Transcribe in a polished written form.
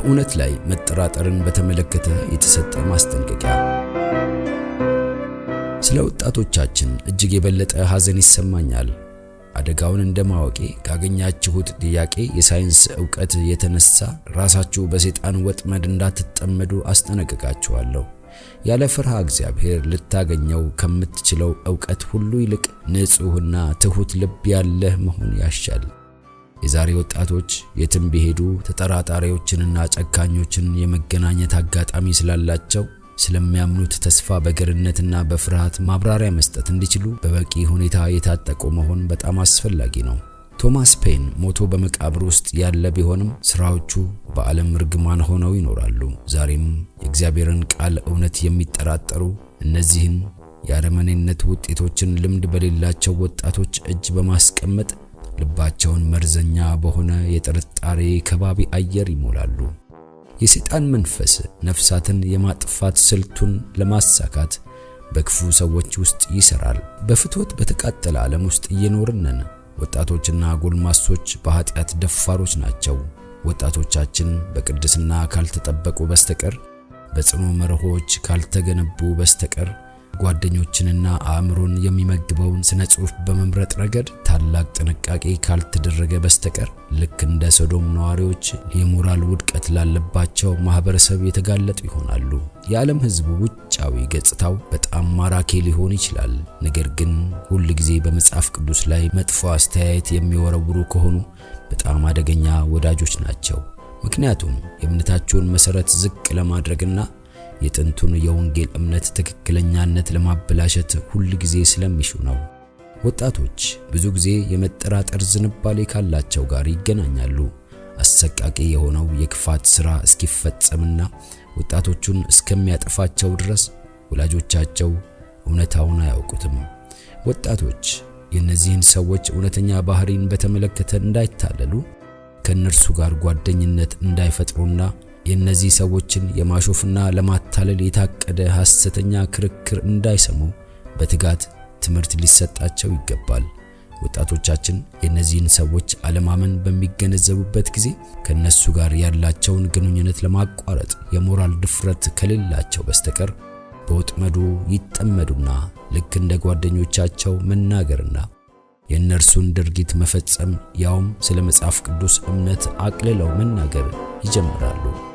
በእውነት ላይ መጠራጠርን በተመለከተ የተሰጠ ማስጠንቀቂያ። ስለ ወጣቶቻችን እጅግ የበለጠ ሐዘን ይሰማኛል። አደጋውን እንደማወቄ ካገኛችሁት ጥያቄ የሳይንስ ዕውቀት የተነሳ ራሳችሁ በሰይጣን ወጥመድ እንዳትጠመዱ አስጠነቅቃችኋለሁ። ያለ ፍርሃ እግዚአብሔር ልታገኘው ከምትችለው ዕውቀት ሁሉ ይልቅ ንጹሕና ትሑት ልብ ያለህ መሆን ያሻል። የዛሬ ወጣቶች የትም ቢሄዱ ተጠራጣሪዎችንና ጨካኞችን የመገናኘት አጋጣሚ ስላላቸው ስለሚያምኑት ተስፋ በገርነትና በፍርሃት ማብራሪያ መስጠት እንዲችሉ በበቂ ሁኔታ የታጠቁ መሆን በጣም አስፈላጊ ነው። ቶማስ ፔን ሞቶ በመቃብር ውስጥ ያለ ቢሆንም ስራዎቹ በዓለም ርግማን ሆነው ይኖራሉ። ዛሬም የእግዚአብሔርን ቃል እውነት የሚጠራጠሩ እነዚህን የአረመኔነት ውጤቶችን ልምድ በሌላቸው ወጣቶች እጅ በማስቀመጥ ልባቸውን መርዘኛ በሆነ የጥርጣሬ ከባቢ አየር ይሞላሉ። የሰይጣን መንፈስ ነፍሳትን የማጥፋት ስልቱን ለማሳካት በክፉ ሰዎች ውስጥ ይሰራል። በፍትወት በተቃጠለ ዓለም ውስጥ እየኖርን ነን። ወጣቶችና ጎልማሶች በኃጢአት ደፋሮች ናቸው። ወጣቶቻችን በቅድስና ካልተጠበቁ በስተቀር፣ በጽኑ መርሆች ካልተገነቡ በስተቀር፣ ጓደኞችንና አእምሮን የሚመግበውን ስነ ጽሑፍ በመምረጥ ረገድ ታላቅ ጥንቃቄ ካልተደረገ በስተቀር ልክ እንደ ሶዶም ነዋሪዎች የሞራል ውድቀት ላለባቸው ማህበረሰብ የተጋለጡ ይሆናሉ። የዓለም ሕዝብ ውጫዊ ገጽታው በጣም ማራኪ ሊሆን ይችላል። ነገር ግን ሁል ጊዜ በመጽሐፍ ቅዱስ ላይ መጥፎ አስተያየት የሚወረውሩ ከሆኑ በጣም አደገኛ ወዳጆች ናቸው። ምክንያቱም የእምነታቸውን መሰረት ዝቅ ለማድረግና የጥንቱን የወንጌል እምነት ትክክለኛነት ለማበላሸት ሁል ጊዜ ስለሚሹ ነው። ወጣቶች ብዙ ጊዜ የመጠራጠር ዝንባሌ ካላቸው ጋር ይገናኛሉ። አሰቃቂ የሆነው የክፋት ሥራ እስኪፈጸምና ወጣቶቹን እስከሚያጠፋቸው ድረስ ወላጆቻቸው እውነታውን አያውቁትም። ወጣቶች የእነዚህን ሰዎች እውነተኛ ባህሪን በተመለከተ እንዳይታለሉ፣ ከእነርሱ ጋር ጓደኝነት እንዳይፈጥሩና የእነዚህ ሰዎችን የማሾፍና ለማታለል የታቀደ ሐሰተኛ ክርክር እንዳይሰሙ በትጋት ትምህርት ሊሰጣቸው ይገባል። ወጣቶቻችን የእነዚህን ሰዎች አለማመን በሚገነዘቡበት ጊዜ ከነሱ ጋር ያላቸውን ግንኙነት ለማቋረጥ የሞራል ድፍረት ከሌላቸው በስተቀር በወጥመዱ ይጠመዱና ልክ እንደ ጓደኞቻቸው መናገርና የእነርሱን ድርጊት መፈጸም ያውም ስለ መጽሐፍ ቅዱስ እምነት አቅልለው መናገር ይጀምራሉ።